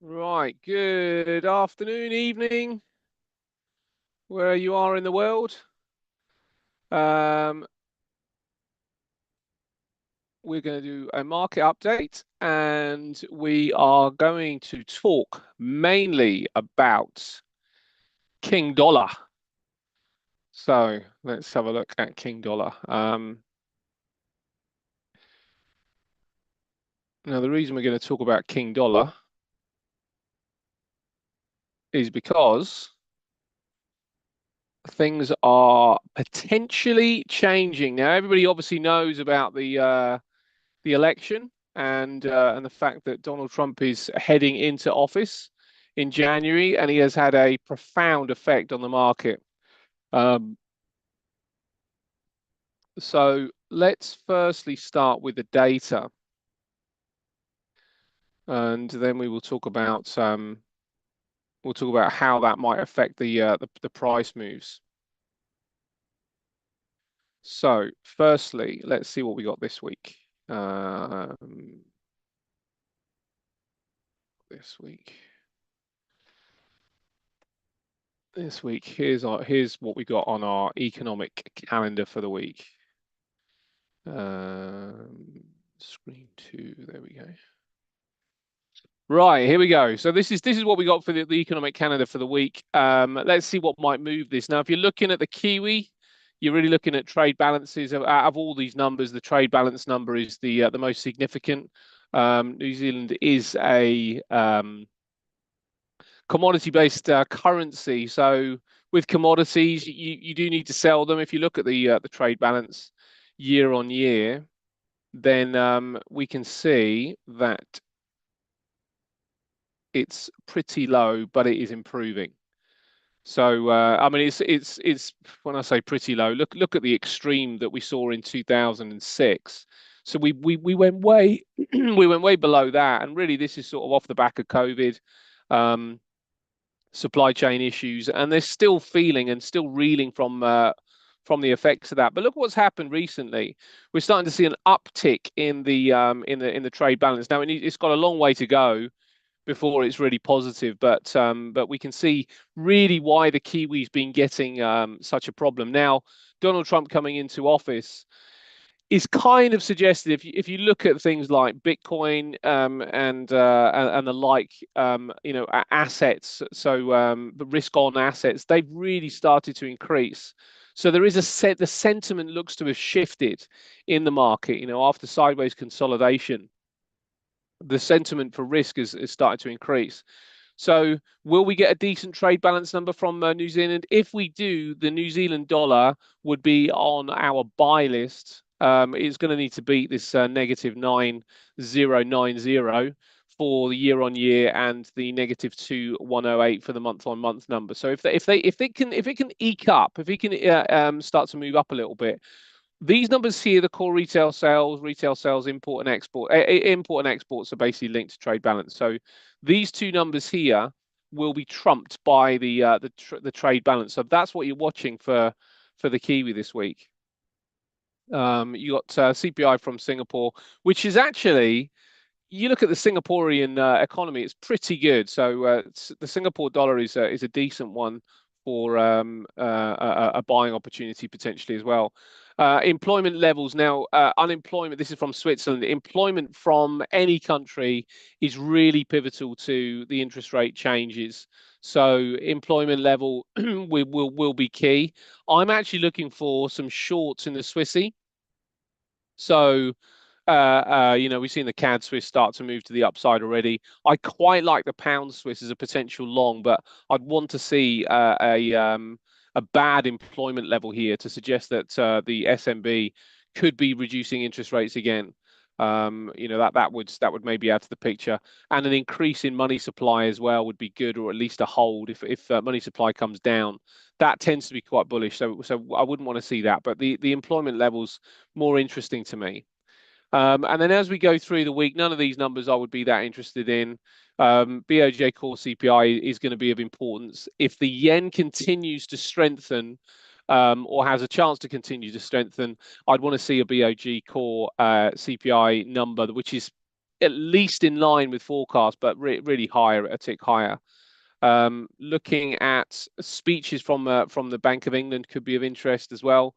Right, good afternoon, evening, where you are in the world. Um, we're going to do a market update and we are going to talk mainly about King Dollar. So let's have a look at King Dollar. Now, the reason we're going to talk about King Dollar is because things are potentially changing. Now, everybody obviously knows about the election and the fact that Donald Trump is heading into office in January, and he has had a profound effect on the market. Um, so let's firstly start with the data, and then we will talk about how that might affect the price moves. So firstly, let's see what we got this week. This week. This week, here's what we got on our economic calendar for the week. Screen two, there we go. Right, here we go. So this is what we got for the economic calendar for the week. Let's see what might move this. Now, if you're looking at the Kiwi, you're really looking at trade balances. Out of all these numbers, the trade balance number is the most significant. New Zealand is a commodity-based currency. So with commodities, you do need to sell them. If you look at the trade balance year on year, then we can see that it's pretty low, but it is improving. So I mean, it's when I say pretty low, look at the extreme that we saw in 2006. So we went way we went way below that, and really this is sort of off the back of COVID. Um, Supply chain issues, and they're still feeling and still reeling from the effects of that. But look what's happened recently. We're starting to see an uptick in the trade balance. Now it's got a long way to go before it's really positive, but we can see really why the Kiwi's been getting such a problem. Now, Donald Trump coming into office is kind of suggested if you look at things like Bitcoin and the like, assets. So the risk on assets, they've really started to increase. So there is the sentiment looks to have shifted in the market. After sideways consolidation, the sentiment for risk is starting to increase. So will we get a decent trade balance number from New Zealand? If we do, the New Zealand dollar would be on our buy list. It's going to need to beat this negative 9090 for the year on year and the negative 2108 for the month on month number. So if it can eke up, if it can start to move up a little bit, these numbers here, the core retail sales, import and exports are basically linked to trade balance. So these two numbers here will be trumped by the trade balance. So that's what you're watching for the Kiwi this week. You got CPI from Singapore, which is actually, you look at the Singaporean economy, it's pretty good. So the Singapore dollar is a decent one for a buying opportunity potentially as well. Employment levels now, unemployment, this is from Switzerland. Employment from any country is really pivotal to the interest rate changes. So employment level will be key. I'm actually looking for some shorts in the Swissy. So we've seen the CAD Swiss start to move to the upside already. I quite like the pound Swiss as a potential long, but I'd want to see a bad employment level here to suggest that the SNB could be reducing interest rates again. That would maybe add to the picture, and an increase in money supply as well would be good, or at least a hold if money supply comes down. That tends to be quite bullish, so I wouldn't want to see that. But the employment levels more interesting to me. And then as we go through the week, none of these numbers I would be that interested in. BOJ core CPI is going to be of importance. If the yen continues to strengthen, or has a chance to continue to strengthen, I'd want to see a BOJ core CPI number, which is at least in line with forecast, but really higher, a tick higher. Looking at speeches from the Bank of England could be of interest as well,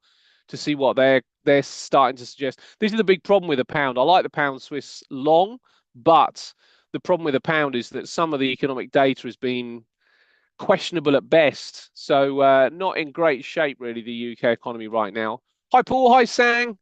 to see what they're starting to suggest. This is the big problem with the pound. I like the pound Swiss long, but the problem with the pound is that some of the economic data has been questionable at best. So not in great shape, really, the UK economy right now. Hi, Paul. Hi, Sang.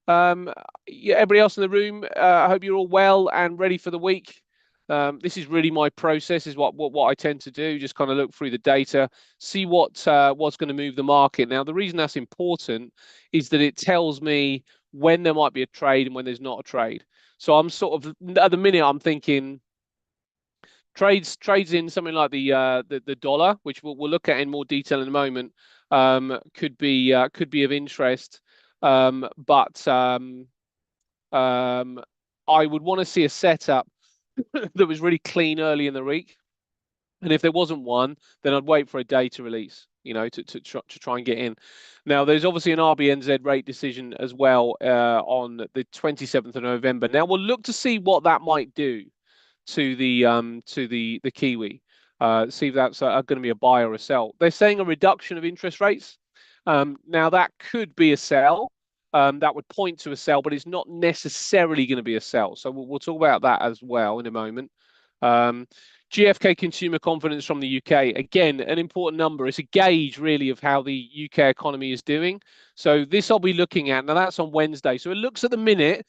Yeah, everybody else in the room, I hope you're all well and ready for the week. This is really my process, is what I tend to do, just kind of look through the data, see what's going to move the market. Now, the reason that's important is that it tells me when there might be a trade and when there's not a trade. So I'm sort of, at the minute, I'm thinking trades in something like the dollar, which we'll look at in more detail in a moment, could be of interest. But I would want to see a setup that was really clean early in the week, and if there wasn't one, then I'd wait for a data release, to try and get in. Now, there's obviously an RBNZ rate decision as well on the 27th of November. Now, we'll look to see what that might do to the Kiwi. See if that's going to be a buy or a sell. They're saying a reduction of interest rates. Now, that could be a sell. That would point to a sell, but it's not necessarily going to be a sell. So we'll talk about that as well in a moment. GfK consumer confidence from the UK, again, an important number. It's a gauge, really, of how the UK economy is doing. So this I'll be looking at. Now, that's on Wednesday. So it looks at the minute,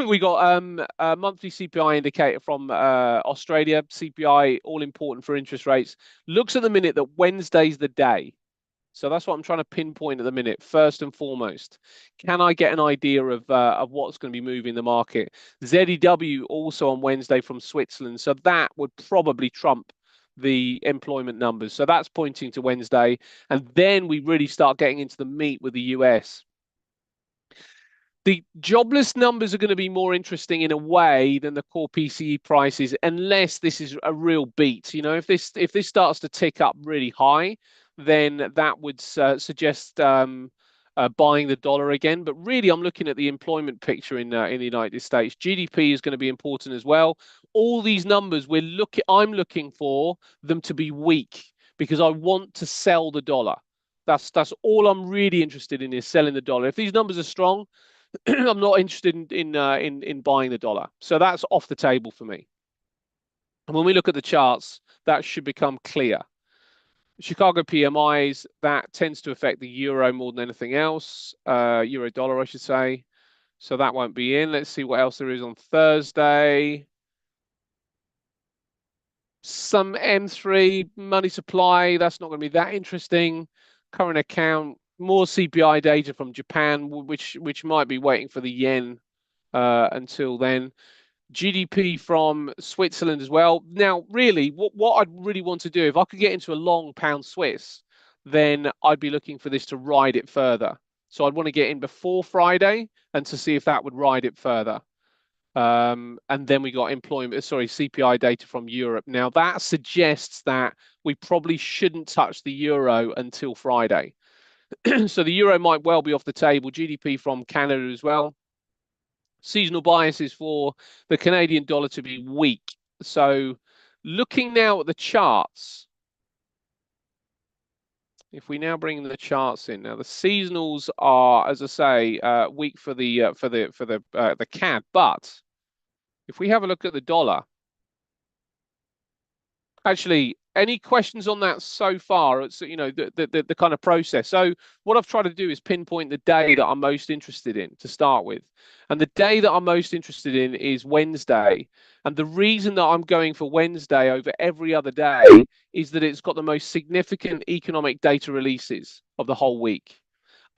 we got a monthly CPI indicator from Australia. CPI, all important for interest rates. Looks at the minute that Wednesday's the day. So that's what I'm trying to pinpoint at the minute, first and foremost. Can I get an idea of what's going to be moving the market? ZEW also on Wednesday from Switzerland. So that would probably trump the employment numbers. So that's pointing to Wednesday. And then we really start getting into the meat with the US. The jobless numbers are going to be more interesting in a way than the core PCE prices, unless this is a real beat. If this starts to tick up really high, then that would suggest buying the dollar again. But really, I'm looking at the employment picture in the United States. GDP is going to be important as well. All these numbers I'm looking for them to be weak, because I want to sell the dollar. That's all I'm really interested in, is selling the dollar. If these numbers are strong, I'm not interested in buying the dollar. So that's off the table for me. And when we look at the charts, that should become clear. Chicago PMIs, that tends to affect the euro more than anything else. Euro dollar, I should say. So that won't be in. Let's see what else there is on Thursday. Some M3 money supply. That's not going to be that interesting. Current account. More CPI data from Japan, which might be waiting for the yen until then. GDP from Switzerland as well. Now, really, what I'd really want to do, if I could get into a long pound Swiss, then I'd be looking for this to ride it further. So I'd want to get in before Friday and to see if that would ride it further. And then we got CPI data from Europe. Now, that suggests that we probably shouldn't touch the euro until Friday. So the euro might well be off the table. GDP from Canada as well. Seasonal biases for the Canadian dollar to be weak. So looking now at the charts, if we now bring the charts in, now the seasonals are, as I say, weak for the CAD. But if we have a look at the dollar, actually, any questions on that so far? It's the kind of process. So what I've tried to do is pinpoint the day that I'm most interested in to start with. And the day that I'm most interested in is Wednesday. And the reason that I'm going for Wednesday over every other day is that it's got the most significant economic data releases of the whole week.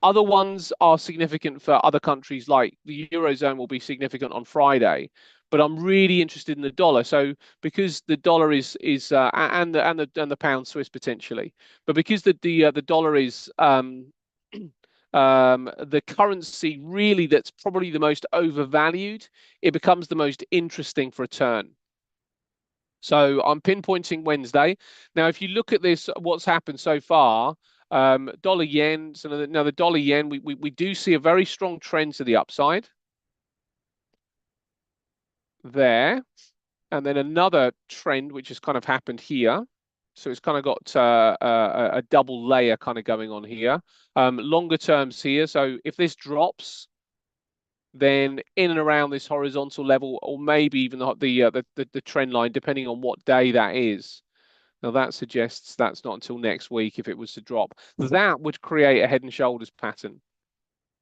Other ones are significant for other countries, like the Eurozone will be significant on Friday. But I'm really interested in the dollar. So because the dollar is and the pound Swiss potentially, but because the dollar is the currency really that's probably the most overvalued, it becomes the most interesting for a turn. So I'm pinpointing Wednesday. Now, if you look at this, what's happened so far, dollar yen. So now the dollar yen, we do see a very strong trend to the upside. there, and then another trend which has kind of happened here. So it's kind of got a double layer kind of going on here. Longer terms here. So if this drops, then in and around this horizontal level, or maybe even the trend line, depending on what day that is. Now that suggests that's not until next week if it was to drop. That would create a head and shoulders pattern.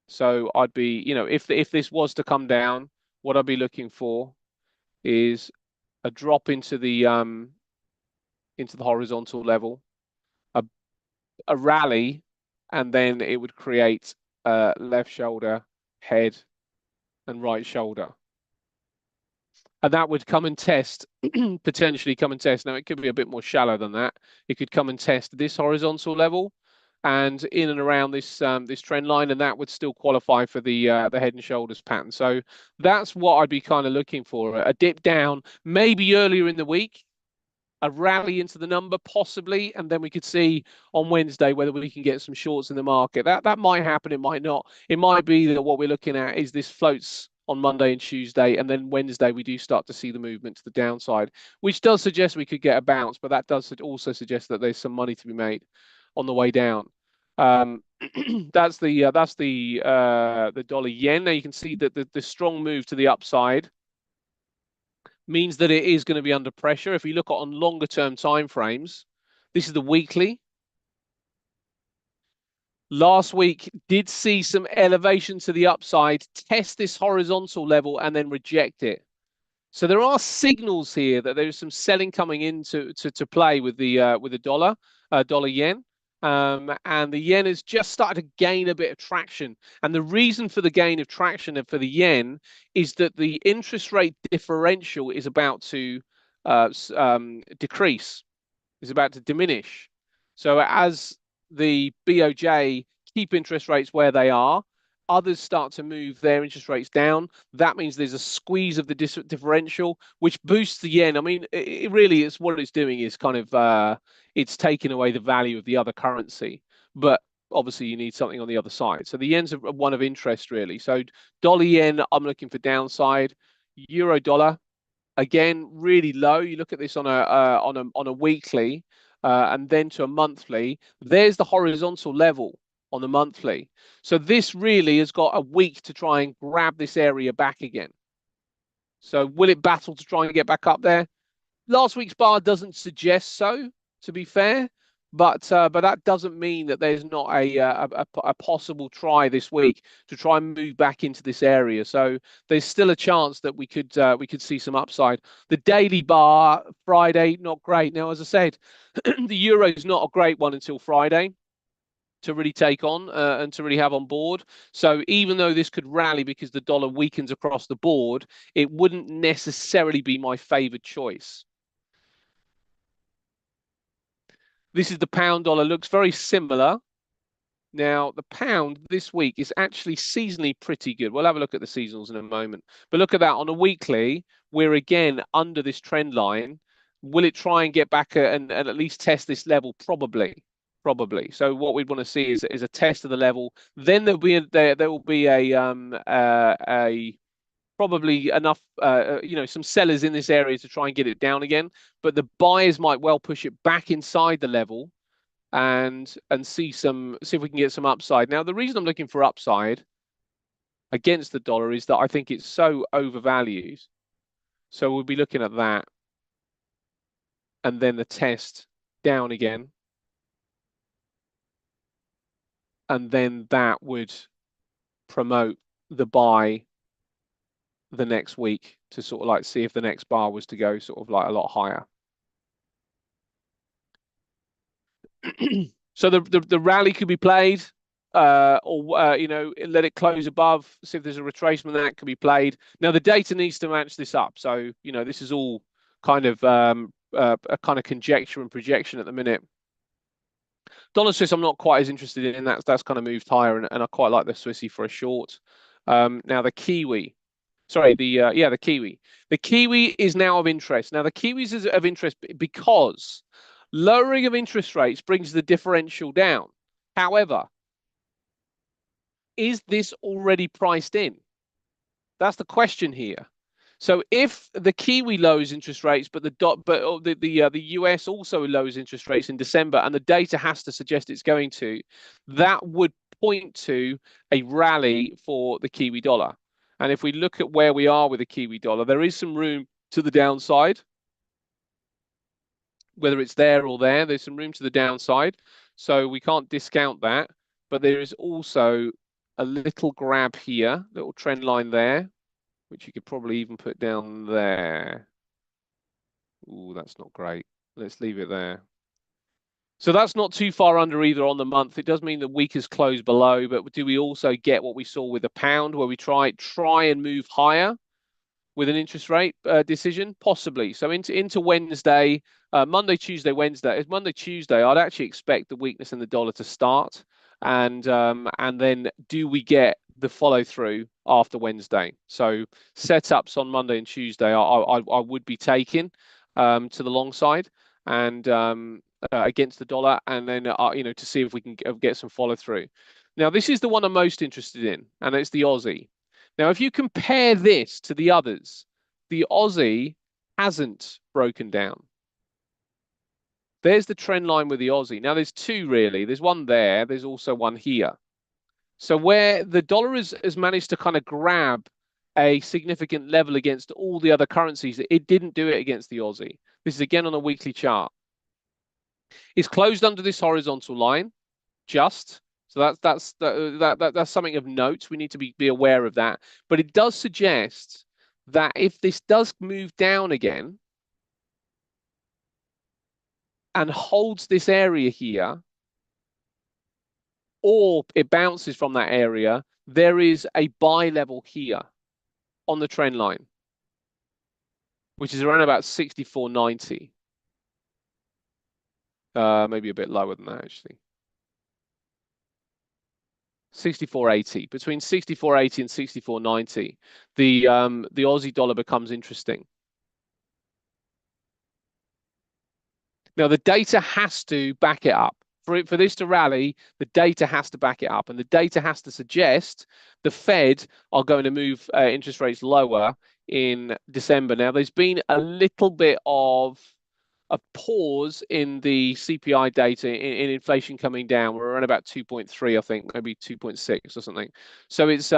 So I'd be, if this was to come down, what I'd be looking for is a drop into the horizontal level, a rally, and then it would create left shoulder, head, and right shoulder. And that would come and test, potentially come and test. Now, it could be a bit more shallow than that. It could come and test this horizontal level and in and around this this trend line, and that would still qualify for the head and shoulders pattern. So that's what I'd be kind of looking for. A dip down, maybe earlier in the week, a rally into the number, possibly, and then we could see on Wednesday whether we can get some shorts in the market. That might happen, it might not. It might be that what we're looking at is this floats on Monday and Tuesday, and then Wednesday we do start to see the movement to the downside, which does suggest we could get a bounce, but that does also suggest that there's some money to be made on the way down. That's the dollar yen. Now you can see that the strong move to the upside means that it is going to be under pressure. If we look on longer term time frames, this is the weekly. Last week did see some elevation to the upside, test this horizontal level, and then reject it. So there are signals here that there is some selling coming into to play with the dollar yen. And the yen has just started to gain a bit of traction. And the reason for the gain of traction for the yen is that the interest rate differential is about to decrease, is about to diminish. So as the BOJ keep interest rates where they are, others start to move their interest rates down. That means there's a squeeze of the differential, which boosts the yen. I mean, it really is what it's doing is kind of it's taking away the value of the other currency, but obviously you need something on the other side. So the yen's one of interest really. So dollar yen, I'm looking for downside. Euro dollar, again, really low. You look at this on a weekly, and then to a monthly. There's the horizontal level on the monthly. So this really has got a week to try and grab this area back again. So will it battle to try and get back up there? Last week's bar doesn't suggest so, to be fair, but that doesn't mean that there's not a possible try this week to try and move back into this area. So there's still a chance that we could see some upside. The daily bar Friday, not great. Now, as I said, the euro is not a great one until Friday to really take on and to really have on board. So even though this could rally because the dollar weakens across the board, it wouldn't necessarily be my favored choice. This is the pound dollar, looks very similar. Now, the pound this week is actually seasonally pretty good. We'll have a look at the seasonals in a moment. But look at that, on a weekly, we're again under this trend line. Will it try and get back and at least test this level? Probably. So what we'd want to see is a test of the level. Then there will be a probably enough some sellers in this area to try and get it down again, but the buyers might well push it back inside the level and see if we can get some upside. Now, the reason I'm looking for upside against the dollar is that I think it's so overvalued. So we'll be looking at that, and then the test down again, and then that would promote the buy the next week to sort of like see if the next bar was to go sort of like a lot higher. So the rally could be played, or let it close above. See if there's a retracement that could be played. Now the data needs to match this up. So this is all kind of a kind of conjecture and projection at the minute. Dollar Swiss, I'm not quite as interested in. That's kind of moved higher, and I quite like the Swissy for a short. Now the Kiwi. Sorry, the Kiwi. The Kiwi is now of interest. Now the Kiwis is of interest because lowering of interest rates brings the differential down. However, is this already priced in? That's the question here. So if the Kiwi lowers interest rates, but the US also lowers interest rates in December, and the data has to suggest it's going to, that would point to a rally for the Kiwi dollar. And if we look at where we are with the Kiwi dollar, there is some room to the downside. Whether it's there or there, there's some room to the downside. So we can't discount that. But there is also a little grab here, little trend line there, which you could probably even put down there. Ooh, that's not great. Let's leave it there. So that's not too far under either on the month. It does mean the week is closed below, but do we also get what we saw with the pound, where we try and move higher with an interest rate decision? Possibly. So into Wednesday, Monday, Tuesday, Wednesday. It's Monday, Tuesday. I'd actually expect the weakness in the dollar to start, and then do we get the follow through after Wednesday? So setups on Monday and Tuesday, I would be taking to the long side and against the dollar, and then to see if we can get some follow through. Now this is the one I'm most interested in, and it's the Aussie. Now, if you compare this to the others, the Aussie hasn't broken down. There's the trend line with the Aussie. Now, there's two really. There's one there. There's also one here. So where the dollar has managed to kind of grab a significant level against all the other currencies, it didn't do it against the Aussie. This is again on a weekly chart. It's closed under this horizontal line, just. So that's something of note. We need to be aware of that. But it does suggest that if this does move down again and holds this area here, or it bounces from that area, there is a buy level here on the trend line, which is around about 64.90. Maybe a bit lower than that, actually. 64.80. Between 64.80 and 64.90, the Aussie dollar becomes interesting. Now the data has to back it up. For this to rally, the data has to back it up, and the data has to suggest the Fed are going to move interest rates lower in December. Now there's been a little bit of a pause in the CPI data in inflation coming down. We're around about 2.3, I think, maybe 2.6 or something. So it's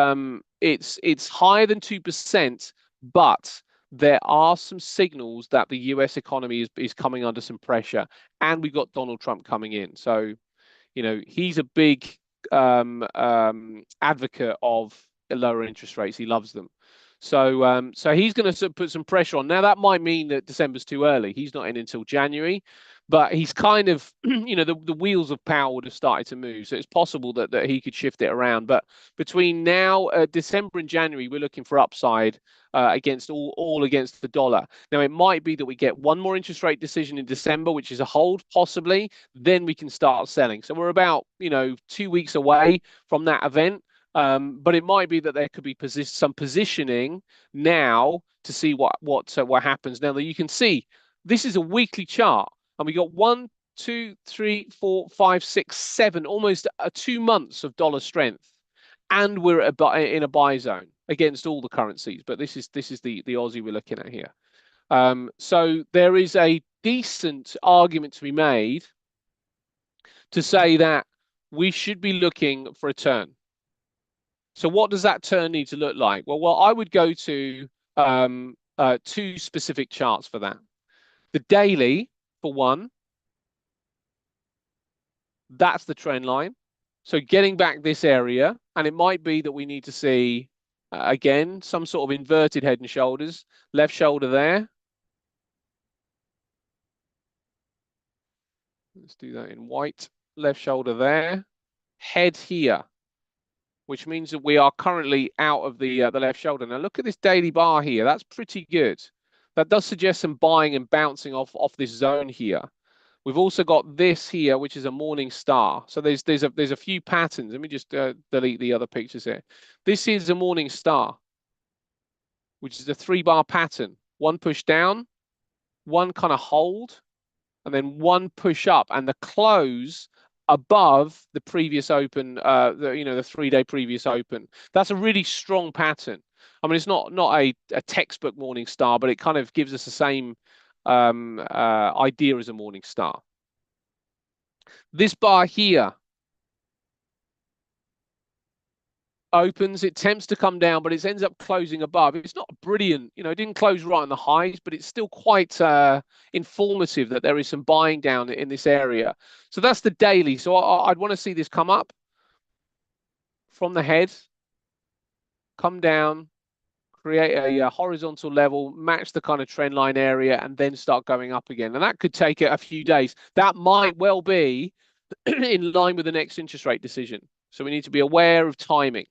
higher than 2%, but there are some signals that the US economy is coming under some pressure, and we've got Donald Trump coming in. So, he's a big advocate of lower interest rates. He loves them. So he's going to put some pressure on. Now that might mean that December's too early. He's not in until January, but he's kind of, the wheels of power would have started to move. So it's possible that he could shift it around. But between now, December and January, we're looking for upside against all against the dollar. Now it might be that we get one more interest rate decision in December, which is a hold possibly. Then we can start selling. So we're about 2 weeks away from that event. But it might be that there could be some positioning now to see what happens. Now that you can see, this is a weekly chart, and we got 1, 2, 3, 4, 5, 6, 7, almost 2 months of dollar strength, and we're in a buy zone against all the currencies. But this is the Aussie we're looking at here. So there is a decent argument to be made to say that we should be looking for a turn. So what does that turn need to look like? Well, I would go to 2 specific charts for that. The daily, for one, that's the trend line. So getting back this area, and it might be that we need to see, again, some sort of inverted head and shoulders. Left shoulder there. Let's do that in white. Left shoulder there. Head here, which means that we are currently out of the left shoulder. Now look at this daily bar here. That's pretty good. That does suggest some buying and bouncing off this zone here. We've also got this here, which is a morning star. So there's a few patterns. Let me just delete the other pictures here. This is a morning star, which is a 3-bar pattern. One push down, one kind of hold, and then one push up, and the close above the previous open, the 3-day previous open. That's a really strong pattern. I mean, it's not a textbook morning star, but it kind of gives us the same idea as a morning star. This bar here opens, it attempts to come down, but it ends up closing above. It's not brilliant, it didn't close right on the highs, but it's still quite informative that there is some buying down in this area. So that's the daily. So I'd want to see this come up from the head, come down, create a horizontal level, match the kind of trend line area, and then start going up again. And that could take a few days. That might well be in line with the next interest rate decision. So we need to be aware of timing.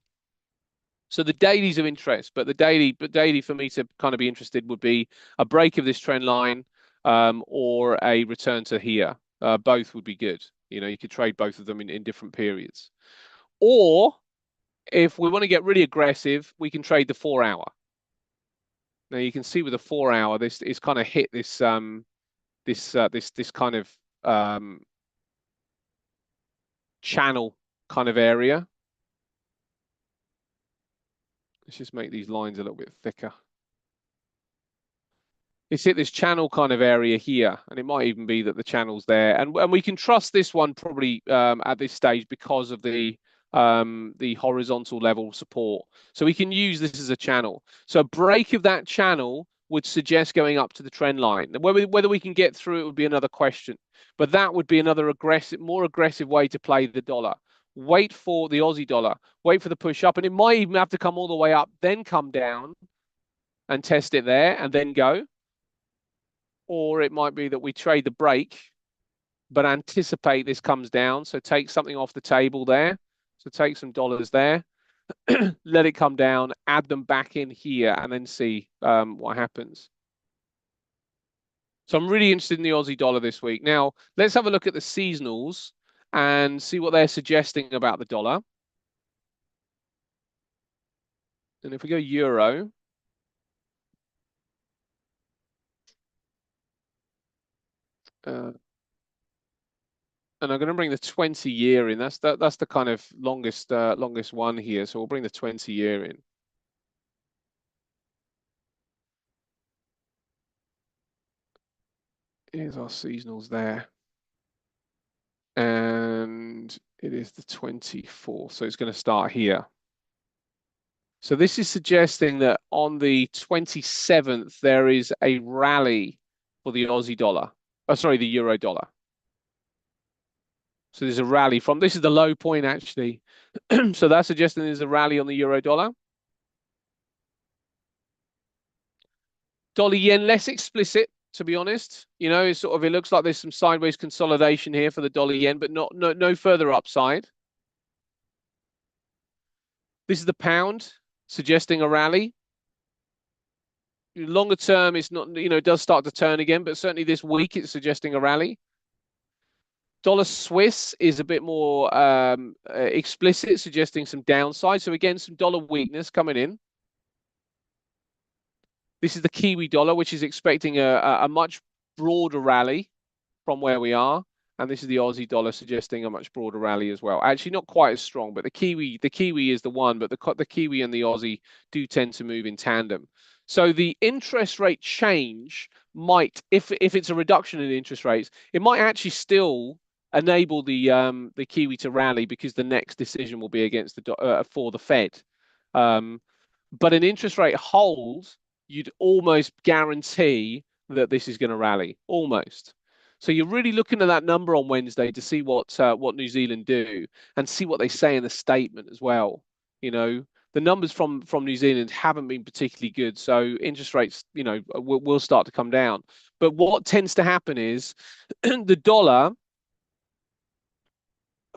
So the dailies of interest, but the daily for me to kind of be interested would be a break of this trend line or a return to here. Both would be good. You could trade both of them in different periods. Or if we want to get really aggressive, we can trade the 4 hour. Now you can see with the 4 hour, this is kind of hit this this kind of channel kind of area. Let's just make these lines a little bit thicker. It's hit this channel kind of area here, and it might even be that the channel's there. And we can trust this one probably at this stage because of the horizontal level support. So we can use this as a channel. So a break of that channel would suggest going up to the trend line. Whether we can get through it would be another question. But that would be another more aggressive way to play the dollar. Wait for the Aussie dollar, wait for the push up, and it might even have to come all the way up, then come down and test it there and then go. Or it might be that we trade the break, but anticipate this comes down. So take something off the table there. So take some dollars there, let it come down, add them back in here, and then see what happens. So I'm really interested in the Aussie dollar this week. Now, let's have a look at the seasonals and see what they're suggesting about the dollar. And if we go euro, and I'm going to bring the 20-year in. That's the kind of longest one here. So we'll bring the 20-year in. Here's our seasonals there. And it is the 24th. So it's going to start here. So this is suggesting that on the 27th, there is a rally for the Aussie dollar. Oh, sorry, the euro dollar. So there's a rally from, this is the low point actually. So that's suggesting there's a rally on the euro dollar. Dollar yen, less explicit, to be honest. It's sort of, it looks like there's some sideways consolidation here for the dollar yen, but no further upside. This is the pound, suggesting a rally. Longer term, it's not, it does start to turn again, but certainly this week it's suggesting a rally. Dollar Swiss is a bit more explicit, suggesting some downside. So again, some dollar weakness coming in. This is the Kiwi dollar, which is expecting a much broader rally from where we are. And this is the Aussie dollar suggesting a much broader rally as well. Actually, not quite as strong, but the Kiwi is the one, but the Kiwi and the Aussie do tend to move in tandem. So the interest rate change might, if it's a reduction in interest rates, it might actually still enable the Kiwi to rally because the next decision will be against for the Fed. But an interest rate hold, you'd almost guarantee that this is going to rally, almost. So you're really looking at that number on Wednesday to see what New Zealand do and see what they say in the statement as well. The numbers from New Zealand haven't been particularly good, so interest rates, will start to come down. But what tends to happen is the dollar,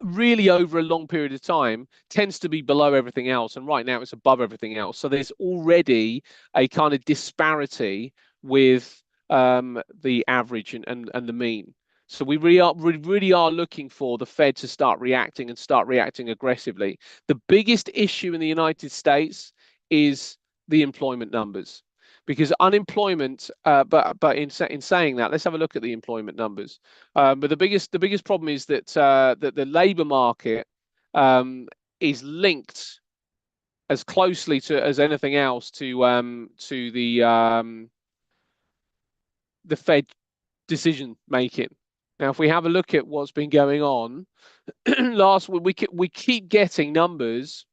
really over a long period of time, tends to be below everything else, and right now it's above everything else. So there's already a kind of disparity with the average and the mean. So we really are looking for the Fed to start reacting aggressively. The biggest issue in the United States is the employment numbers, because unemployment. But in saying that, let's have a look at the employment numbers. But the biggest problem is that that the labour market is linked as closely to as anything else to the Fed decision making. Now, if we have a look at what's been going on last week, we keep getting numbers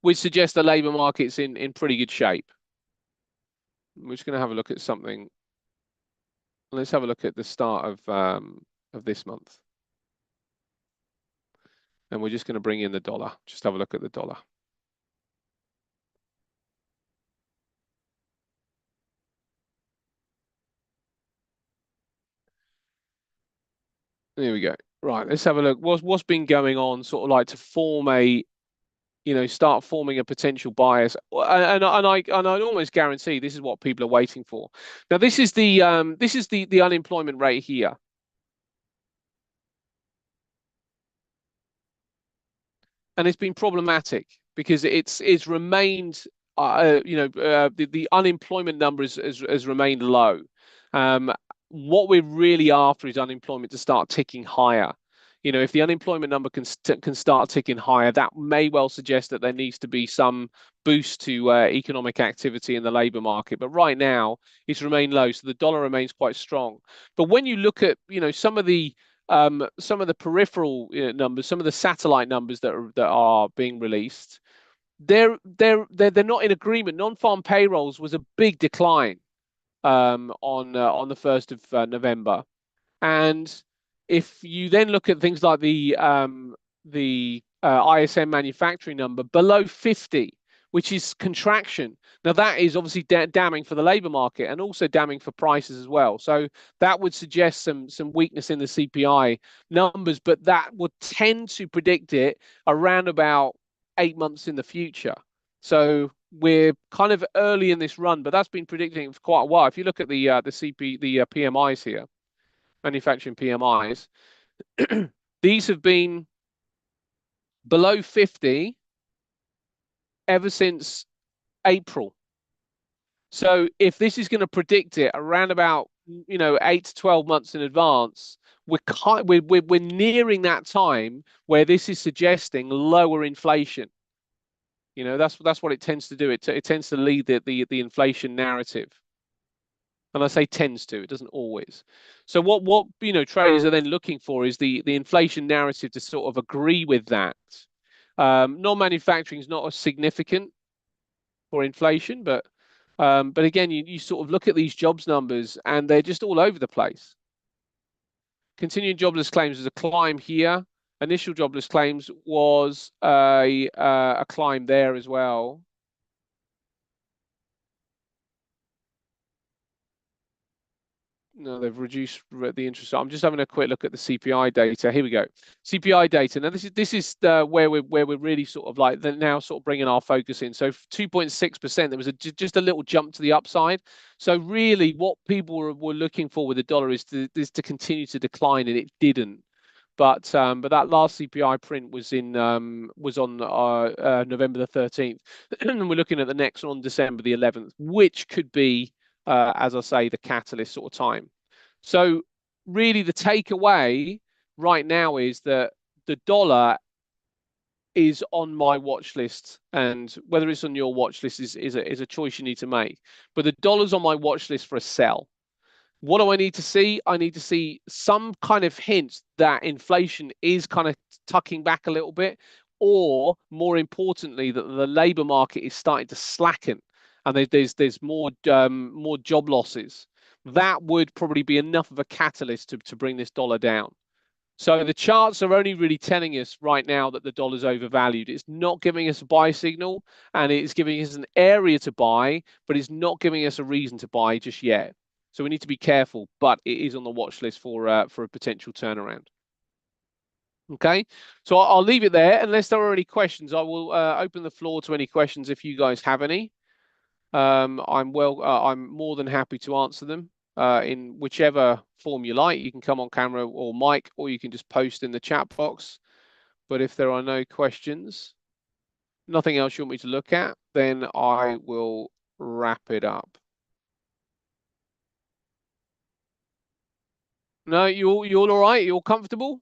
which suggest the labour market's in pretty good shape. We're just going to have a look at something. Let's have a look at the start of this month. And we're just going to bring in the dollar. Just have a look at the dollar. There we go. Right, let's have a look. What's been going on, sort of like to form a, start forming a potential bias, and I'd almost guarantee this is what people are waiting for. Now, this is the unemployment rate here. And it's been problematic because it's remained, the unemployment number has remained low. What we're really after is unemployment to start ticking higher. If the unemployment number can start ticking higher, that may well suggest that there needs to be some boost to economic activity in the labour market. But right now, it's remained low, so the dollar remains quite strong. But when you look at, some of the peripheral numbers, some of the satellite numbers that are being released, they're not in agreement. Non-farm payrolls was a big decline on the 1st of November, and if you then look at things like the ISM manufacturing number below 50, which is contraction. Now, that is obviously damning for the labour market and also damning for prices as well. So that would suggest some weakness in the CPI numbers, but that would tend to predict it around about 8 months in the future. So we're kind of early in this run, but that's been predicting for quite a while. If you look at the PMIs here, manufacturing PMIs, these have been below 50 ever since April. So if this is going to predict it around about 8 to 12 months in advance, we're nearing that time where this is suggesting lower inflation. That's what it tends to do. It tends to lead the inflation narrative. And I say tends to, it doesn't always. So what traders are then looking for is the inflation narrative to sort of agree with that. Non-manufacturing is not as significant for inflation, but again, you sort of look at these jobs numbers and they're just all over the place. Continuing jobless claims is a climb here. Initial jobless claims was a climb there as well. No, they've reduced the interest. I'm just having a quick look at the CPI data. Here we go. CPI data. Now this is where we're really sort of like now sort of bringing our focus in. So 2.6%. There was just a little jump to the upside. So really, what people were looking for with the dollar is to continue to decline, and it didn't. But that last CPI print was on November the 13th, and we're looking at the next one on December the 11th, which could be, as I say, the catalyst sort of time. So really the takeaway right now is that the dollar is on my watch list, and whether it's on your watch list is a choice you need to make. But the dollar's on my watch list for a sell. What do I need to see? I need to see some kind of hint that inflation is kind of tucking back a little bit, or more importantly, that the labour market is starting to slacken and there's more job losses. That would probably be enough of a catalyst to bring this dollar down. So the charts are only really telling us right now that the dollar's overvalued. It's not giving us a buy signal, and it's giving us an area to buy, but it's not giving us a reason to buy just yet. So we need to be careful, but it is on the watch list for a potential turnaround. Okay, so I'll leave it there. Unless there are any questions, I will open the floor to any questions if you guys have any. I'm more than happy to answer them in whichever form you like. You can come on camera or mic, or you can just post in the chat box. But if there are no questions, nothing else you want me to look at, then I will wrap it up. No, you all right? You all comfortable?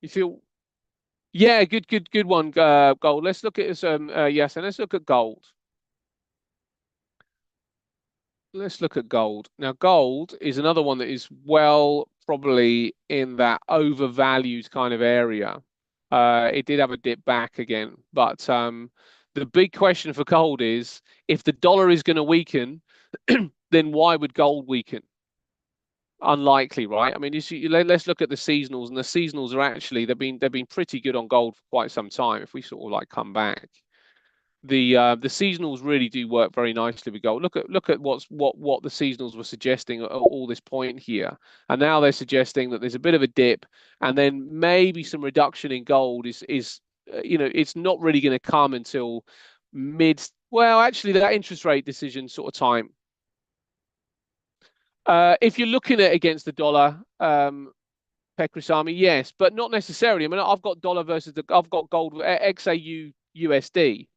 You feel Yeah, good one. Gold. Let's look at some. Yes, and let's look at gold. Let's look at gold. Now, gold is another one that is well probably in that overvalued kind of area. It did have a dip back again, but the big question for gold is if the dollar is going to weaken, then why would gold weaken? Unlikely, right? I mean, let's look at the seasonals, and the seasonals are actually they've been pretty good on gold for quite some time. If we sort of like come back, the seasonals really do work very nicely with gold. Look at what the seasonals were suggesting at all this point here, and now they're suggesting that there's a bit of a dip, and then maybe some reduction in gold is it's not really going to come until mid. Well, actually, that interest rate decision sort of time. If you're looking at against the dollar, Pekrisami, yes, but not necessarily. I mean, I've got dollar versus I've got gold XAU USD.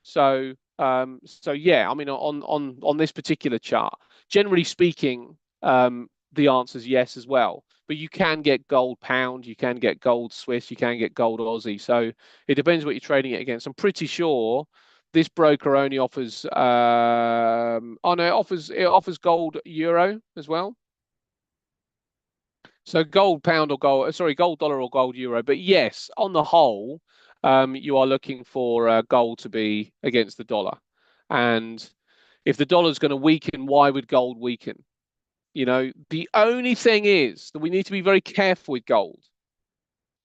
So yeah, I mean, on this particular chart, generally speaking, the answer is yes as well. But you can get gold pound, you can get gold Swiss, you can get gold Aussie. So it depends what you're trading it against. I'm pretty sure this broker only offers oh no, it offers gold euro as well. So gold pound or gold, sorry, gold dollar or gold euro. But yes, on the whole, you are looking for gold to be against the dollar. And if the dollar's going to weaken, why would gold weaken? The only thing is that we need to be very careful with gold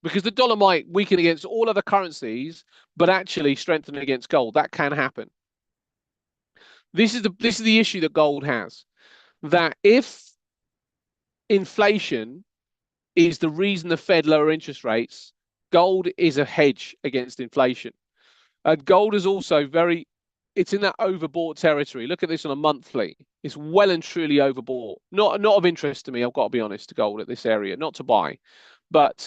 because the dollar might weaken against all other currencies, but actually strengthen against gold. That can happen. This is the issue that gold has. That if inflation is the reason the Fed lower interest rates, gold is a hedge against inflation. Gold is also it's in that overbought territory. Look at this on a monthly. It's well and truly overbought. Not of interest to me. I've got to be honest. To gold at this area, not to buy, but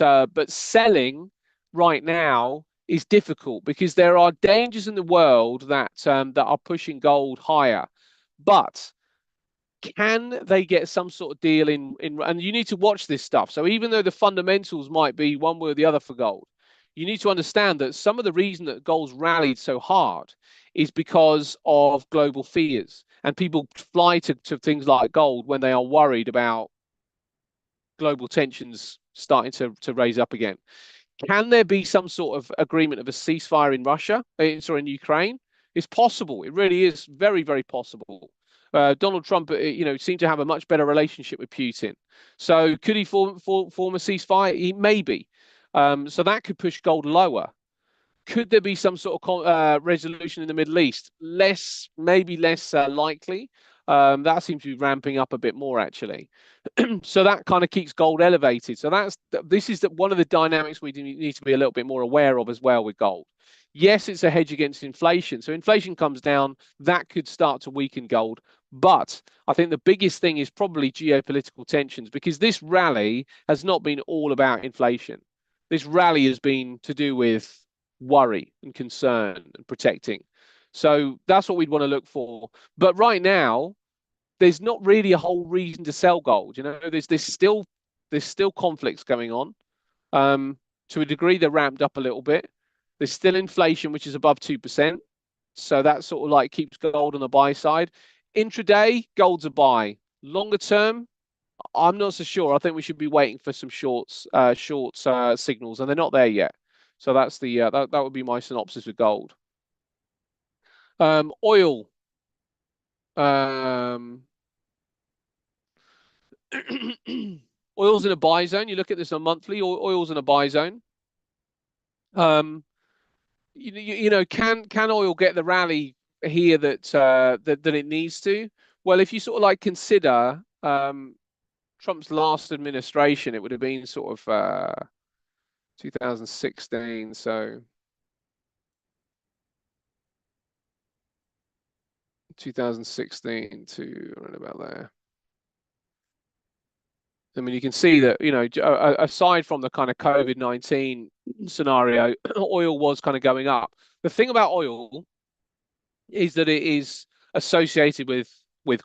selling right now is difficult because there are dangers in the world that are pushing gold higher. But can they get some sort of deal in and you need to watch this stuff. So even though the fundamentals might be one way or the other for gold, you need to understand that some of the reason that gold's rallied so hard is because of global fears and people fly to things like gold when they are worried about global tensions starting to raise up again. Can there be some sort of agreement of a ceasefire in Russia, sorry, in Ukraine? It's possible. It really is very, very possible. Donald Trump, seemed to have a much better relationship with Putin. So could he form a ceasefire? He maybe. So that could push gold lower. Could there be some sort of resolution in the Middle East? Maybe less likely. That seems to be ramping up a bit more actually. So that kind of keeps gold elevated. So this is one of the dynamics we need to be a little bit more aware of as well with gold. Yes, it's a hedge against inflation. So inflation comes down, that could start to weaken gold. But I think the biggest thing is probably geopolitical tensions because this rally has not been all about inflation. This rally has been to do with worry and concern and protecting. So that's what we'd want to look for. But right now, there's not really a whole reason to sell gold. There's still conflicts going on. To a degree, they're ramped up a little bit. There's still inflation, which is above 2%. So that sort of like keeps gold on the buy side. Intraday, gold's a buy. Longer term, I'm not so sure. I think we should be waiting for some short signals, and they're not there yet. So that's that would be my synopsis with gold. Oil. Oil's in a buy zone. You look at this on monthly. Oil's in a buy zone. Um, can oil get the rally here that it needs to? Well, if you sort of like consider Trump's last administration, it would have been sort of 2016. So 2016 to around about there. I mean, you can see that, aside from the kind of COVID-19 scenario, oil was kind of going up. The thing about oil is that it is associated with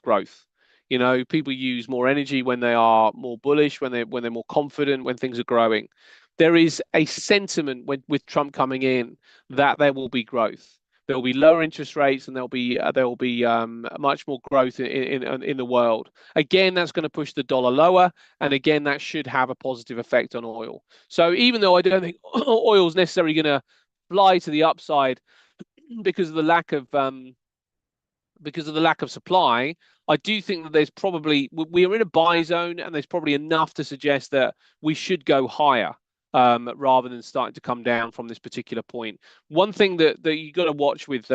growth. People use more energy when they are more bullish, when they're more confident, when things are growing. there is a sentiment with Trump coming in that there will be growth. There will be lower interest rates, and there will be much more growth in the world. Again, that's going to push the dollar lower, and again, that should have a positive effect on oil. So even though I don't think oil is necessarily going to fly to the upside because of the lack of supply, I do think that there's probably we are in a buy zone, and there's probably enough to suggest that we should go higher rather than starting to come down from this particular point. One thing that you got to watch with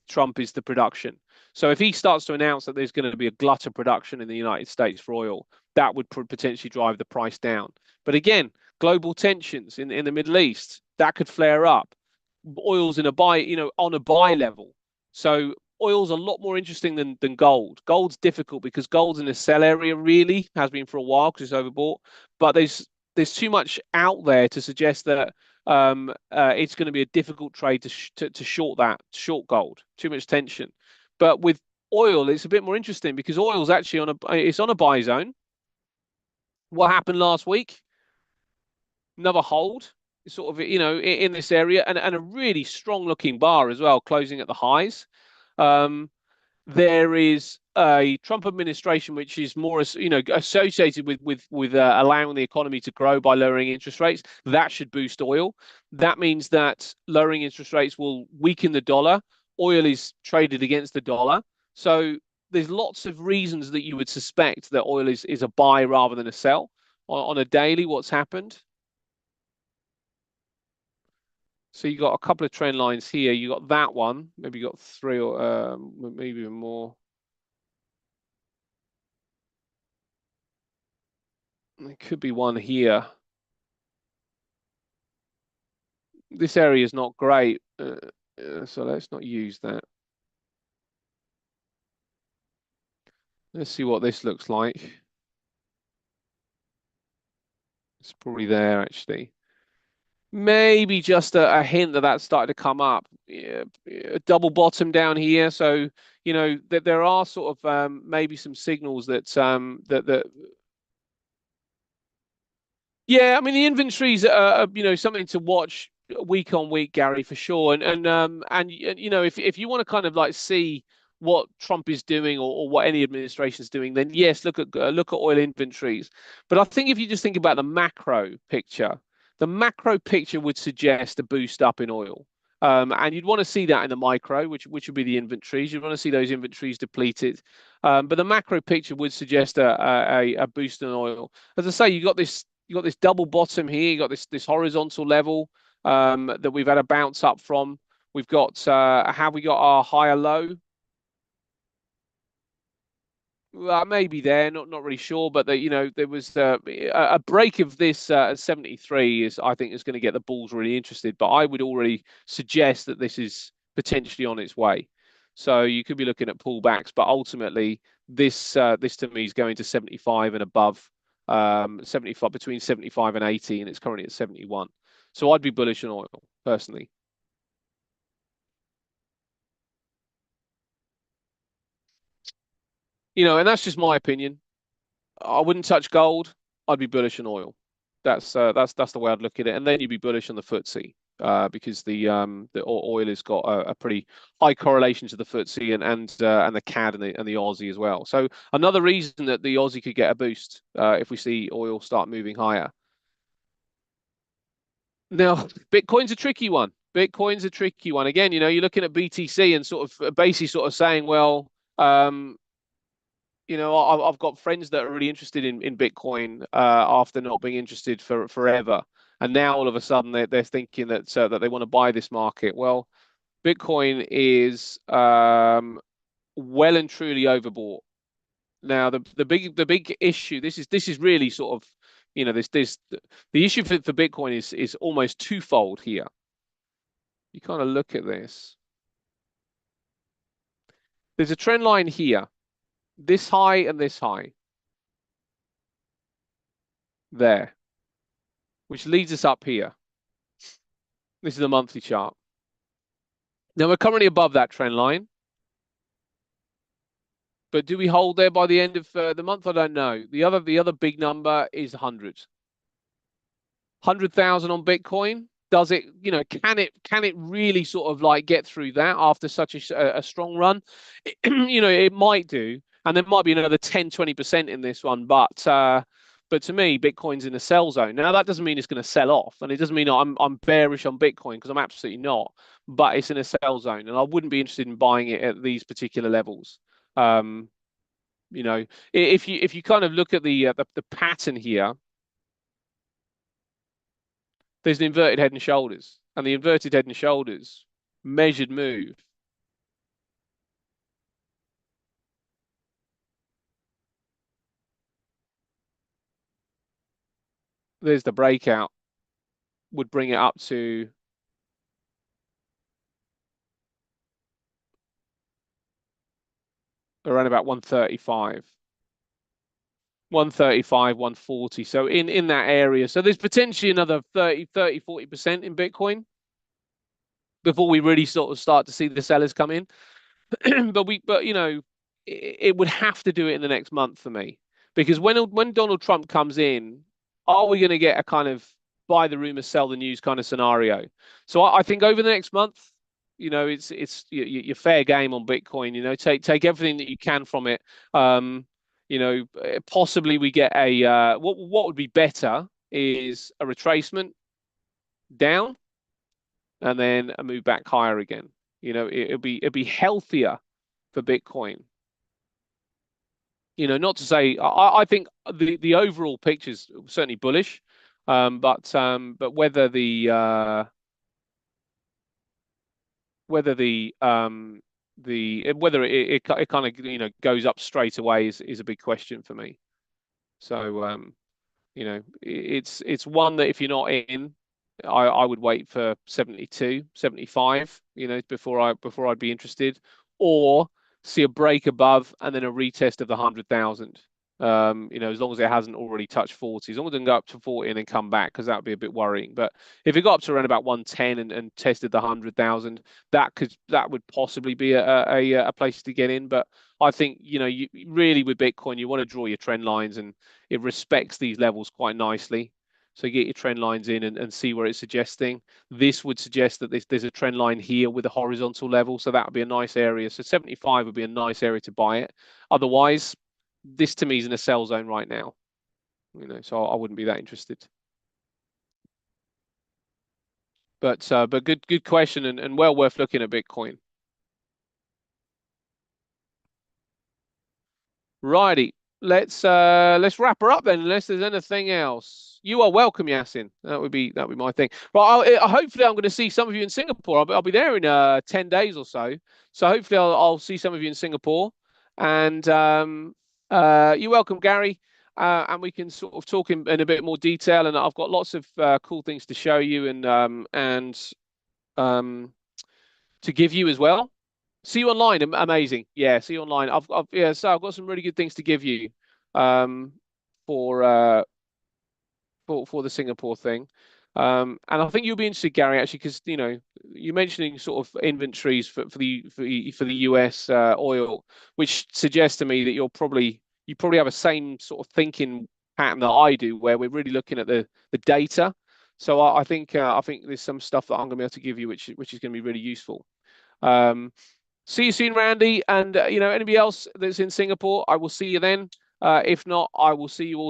Trump is the production. So if he starts to announce that there's going to be a glut of production in the United States for oil, that would potentially drive the price down. But again, global tensions in the Middle East, that could flare up. Oil's in a buy, on a buy level. So oil's a lot more interesting than gold. Gold's difficult because gold's in a sell area, really has been for a while because it's overbought. But there's too much out there to suggest that it's going to be a difficult trade to short gold. Too much tension. But with oil, it's a bit more interesting because oil's actually on a buy zone. What happened last week? Another hold, sort of, in this area, and a really strong looking bar as well, closing at the highs. There is a Trump administration which is more, associated with allowing the economy to grow by lowering interest rates. That should boost oil. That means that lowering interest rates will weaken the dollar. Oil is traded against the dollar, so there's lots of reasons that you would suspect that oil is a buy rather than a sell on a daily. What's happened? So you got a couple of trend lines here. You got that one. Maybe you got three or maybe even more. There could be one here. This area is not great, so let's not use that. Let's see what this looks like. It's probably there, actually. Maybe just a hint that started to come up. Yeah, a double bottom down here. So, that there are sort of maybe some signals that yeah, I mean, the inventories are, something to watch week on week, Gary, for sure. And if you want to kind of like see what Trump is doing, or what any administration is doing, then yes, look at oil inventories. But I think if you just think about the macro picture would suggest a boost up in oil. And you'd want to see that in the micro, which would be the inventories. You'd want to see those inventories depleted. But the macro picture would suggest a boost in oil. As I say, you got this double bottom here. You got this horizontal level that we've had a bounce up from. We've got have we got our higher low? Well, maybe there, not really sure, but there was a break of this at 73 I think is going to get the bulls really interested. But I would already suggest that this is potentially on its way. So you could be looking at pullbacks, but ultimately this to me is going to 75 and above. 75, between 75 and 80, and it's currently at 71. So I'd be bullish on oil personally. And that's just my opinion. I wouldn't touch gold. I'd be bullish on oil. That's the way I'd look at it. And then you'd be bullish on the FTSE because the oil has got a pretty high correlation to the FTSE and the CAD and the Aussie as well. So another reason that the Aussie could get a boost if we see oil start moving higher. Now, Bitcoin's a tricky one. Bitcoin's a tricky one. Again, you're looking at BTC and sort of basically sort of saying, well, I've got friends that are really interested in Bitcoin after not being interested for forever, and now all of a sudden they're thinking that they want to buy this market. Well, Bitcoin is well and truly overbought. Now, the big issue. This is really sort of this the issue for Bitcoin is almost twofold here. You kind of look at this. There's a trend line here, this high and this high there, which leads us up here. This is a monthly chart. Now we're currently above that trend line, but do we hold there by the end of the month? I don't know. The other big number is 100. 100,000 on Bitcoin. Does it, can it really sort of like get through that after such a strong run? It might do. And there might be another 10, 20% in this one. But to me, Bitcoin's in a sell zone. Now, that doesn't mean it's going to sell off. And it doesn't mean I'm bearish on Bitcoin, because I'm absolutely not. But it's in a sell zone. And I wouldn't be interested in buying it at these particular levels. Um, if you kind of look at the pattern here, there's an inverted head and shoulders, and the inverted head and shoulders measured move. There's the breakout, would bring it up to around about 135. 135, 140. So in that area. So there's potentially another 30, 40% in Bitcoin before we really sort of start to see the sellers come in. but it would have to do it in the next month for me, because when Donald Trump comes in, are we going to get a kind of buy the rumor, sell the news kind of scenario? So I think over the next month, it's your fair game on Bitcoin. Take everything that you can from it. Possibly we get a what would be better is a retracement down and then a move back higher again. It'd be healthier for Bitcoin. Not to say I think the overall picture is certainly bullish, but whether whether it kind of goes up straight away is a big question for me. So it's one that if you're not in, I would wait for 72, 75, before I'd be interested, or see a break above and then a retest of the 100,000. As long as it hasn't already touched 40, as long as it doesn't go up to 40 and then come back, because that would be a bit worrying. But if it got up to around about 110 and tested the 100,000, that would possibly be a place to get in. But I think you really, with Bitcoin, you want to draw your trend lines, and it respects these levels quite nicely. So you get your trend lines in and see where it's suggesting. This would suggest that there's a trend line here with a horizontal level. So that would be a nice area. So 75 would be a nice area to buy it. Otherwise, this to me is in a sell zone right now. So I wouldn't be that interested. But good question, and well worth looking at Bitcoin. Righty. Let's wrap her up then, unless there's anything else. You are welcome, Yasin. That would be my thing. Right, hopefully I'm going to see some of you in Singapore. I'll be there in 10 days or so. So hopefully I'll see some of you in Singapore. And you're welcome, Gary. And we can sort of talk in a bit more detail. And I've got lots of cool things to show you and to give you as well. See you online. Amazing. Yeah, see you online. So I've got some really good things to give you um, for the Singapore thing. And I think you'll be interested, Gary, actually, because you're mentioning sort of inventories for the US oil, which suggests to me that you probably have a same sort of thinking pattern that I do, where we're really looking at the data. So I think there's some stuff that I'm going to be able to give you, which is going to be really useful. See you soon, Randy. And anybody else that's in Singapore, I will see you then. If not, I will see you all